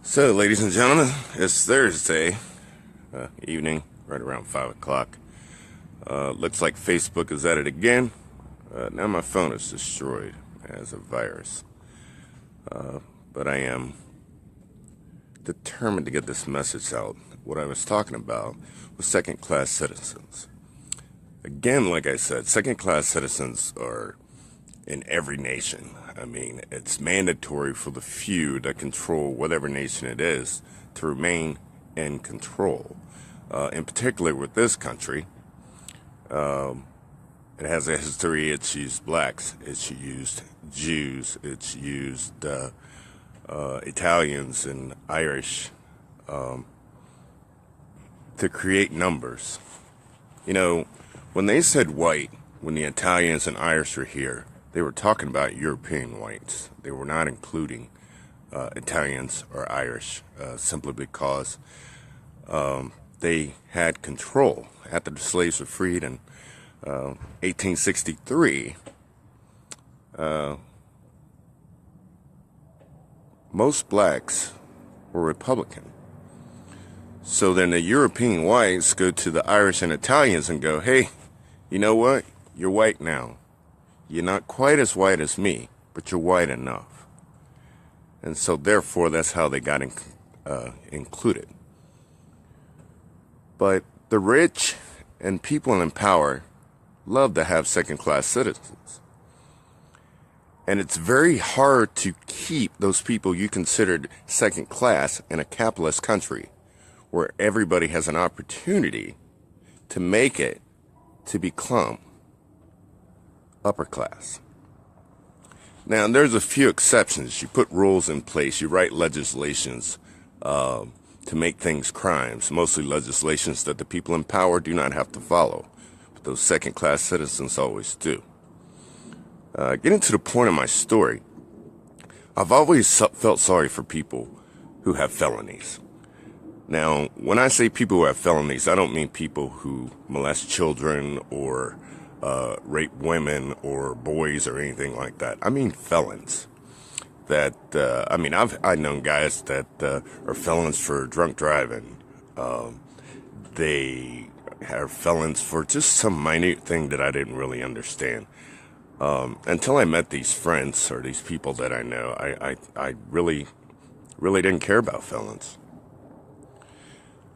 So, ladies and gentlemen, it's Thursday evening, right around 5 o'clock. Looks like Facebook is at it again. Now my phone is destroyed as a virus. But I am determined to get this message out. What I was talking about was second-class citizens. Again, like I said, second-class citizens are in every nation. I mean, it's mandatory for the few that control whatever nation it is to remain in control. In particular with this country, it has a history. It's used blacks, it's used Jews, it's used Italians and Irish to create numbers. You know, when they said white, when the Italians and Irish were here, they were talking about European whites. They were not including Italians or Irish simply because they had control. After the slaves were freed in 1863, most blacks were Republican. So then the European whites go to the Irish and Italians and go, hey, you know what? You're white now. You're not quite as white as me, but you're white enough. And so therefore, that's how they got included. But the rich and people in power love to have second-class citizens. And it's very hard to keep those people you considered second class in a capitalist country where everybody has an opportunity to make it to become upper class. Now, there's a few exceptions. You put rules in place. You write legislations to make things crimes, mostly legislations that the people in power do not have to follow. But those second-class citizens always do. Getting to the point of my story, I've always felt sorry for people who have felonies. Now, when I say people who have felonies, I don't mean people who molest children or rape women or boys or anything like that. I mean felons. I've known guys that are felons for drunk driving. They are felons for just some minute thing that I didn't really understand. Until I met these friends or these people that I know, I really didn't care about felons.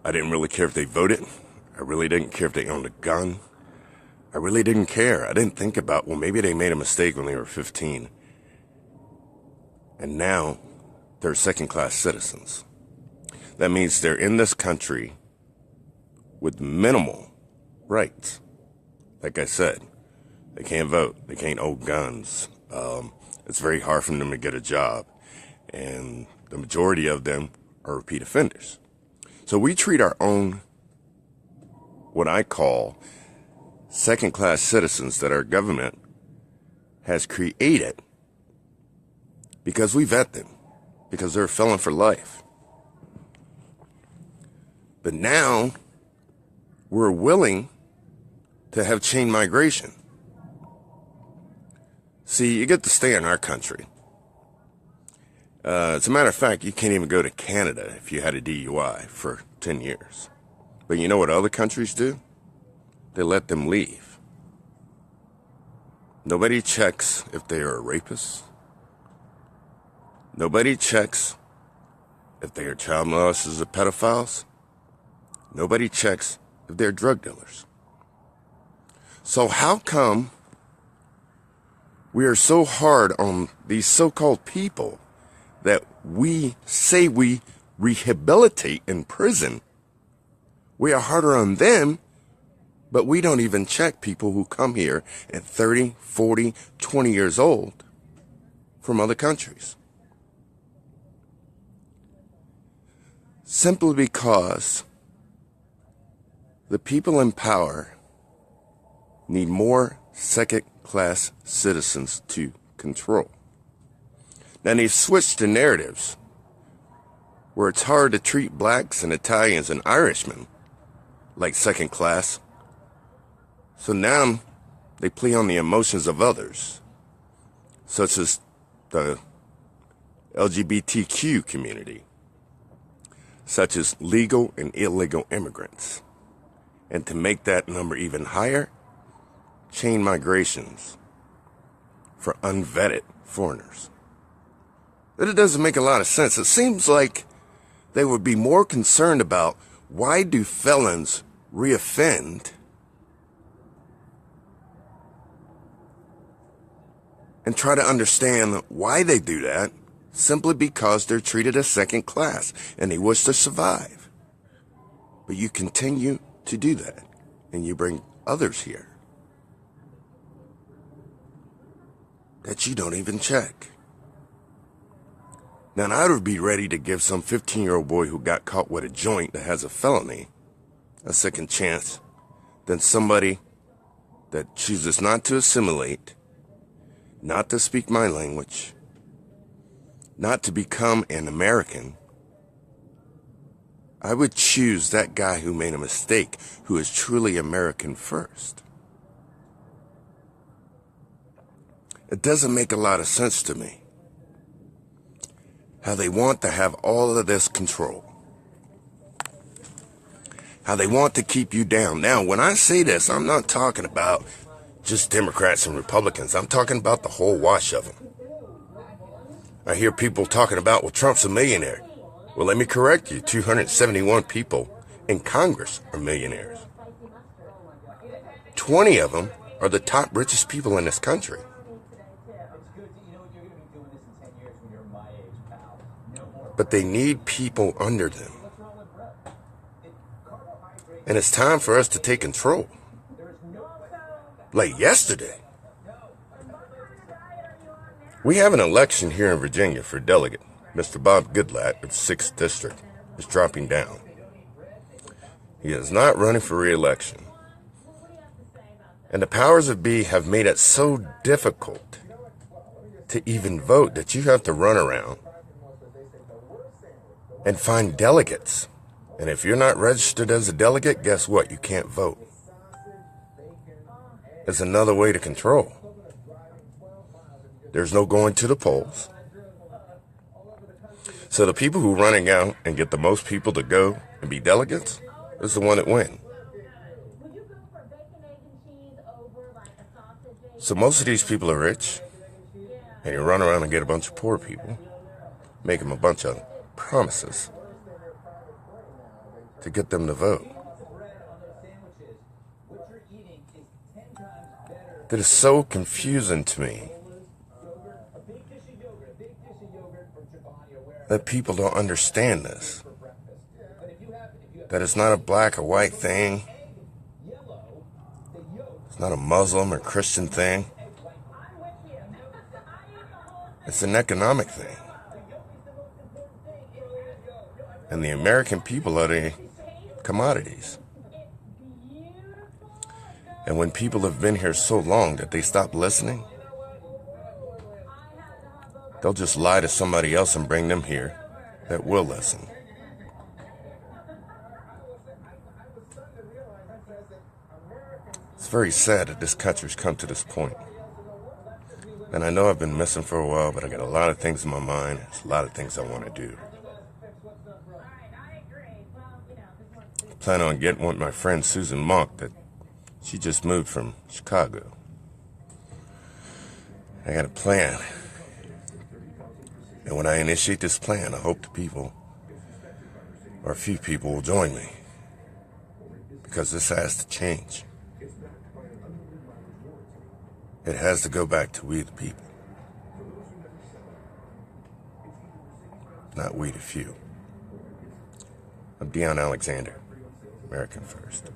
I didn't really care if they voted. I really didn't care if they owned a gun. I really didn't care. I didn't think about, well, maybe they made a mistake when they were 15. And now they're second-class citizens. That means they're in this country with minimal rights. Like I said, they can't vote. They can't own guns. It's very hard for them to get a job. And the majority of them are repeat offenders. So we treat our own, what I call, second-class citizens that our government has created because we vet them, because they're a felon for life. But now we're willing to have chain migration. See, you get to stay in our country. As a matter of fact, you can't even go to Canada if you had a DUI for 10 years. But you know what other countries do? They let them leave. Nobody checks if they are a rapist. Nobody checks if they are child molesters or pedophiles. Nobody checks if they're drug dealers. So how come we are so hard on these so-called people that we say we rehabilitate in prison? We are harder on them, but we don't even check people who come here at 30, 40, 20 years old from other countries. Simply because the people in power need more second-class citizens to control. Now they've switched the narratives where it's hard to treat blacks and Italians and Irishmen like second class. So now they play on the emotions of others, such as the LGBTQ community. such as legal and illegal immigrants. And to make that number even higher, chain migrations for unvetted foreigners. But it doesn't make a lot of sense. It seems like they would be more concerned about why do felons reoffend and try to understand why they do that simply because they're treated as second class and they wish to survive. But you continue to do that and you bring others here that you don't even check. Now, I would be ready to give some 15-year-old boy who got caught with a joint that has a felony a second chance than somebody that chooses not to assimilate, not to speak my language, not to become an American. I would choose that guy who made a mistake, who is truly American first. It doesn't make a lot of sense to me how they want to have all of this control, how they want to keep you down. Now, when I say this, I'm not talking about just Democrats and Republicans. I'm talking about the whole wash of them. I hear people talking about, well, Trump's a millionaire. Well, let me correct you. 271 people in Congress are millionaires. 20 of them are the top richest people in this country. But they need people under them. And it's time for us to take control. Like yesterday. We have an election here in Virginia for delegate. Mr. Bob Goodlatte of 6th District is dropping down. He is not running for re-election. And the powers that be have made it so difficult to even vote that you have to run around and find delegates. And if you're not registered as a delegate, guess what? You can't vote. It's another way to control. There's no going to the polls. So the people who running out and get the most people to go and be delegates is the one that win. So most of these people are rich, and you run around and get a bunch of poor people, make them a bunch of promises to get them to vote. That is so confusing to me that people don't understand this. That it's not a black or white thing. It's not a Muslim or Christian thing. It's an economic thing. And the American people are the commodities. And when people have been here so long that they stop listening, they'll just lie to somebody else and bring them here that will listen. It's very sad that this country's come to this point. And I know I've been missing for a while, but I got a lot of things in my mind. There's a lot of things I want to do. I plan on getting with my friend Susan Monk that she just moved from Chicago. I got a plan. And when I initiate this plan, I hope the people, or a few people, will join me. Because this has to change. It has to go back to we the people. Not we the few. I'm Deion Alexander, American First.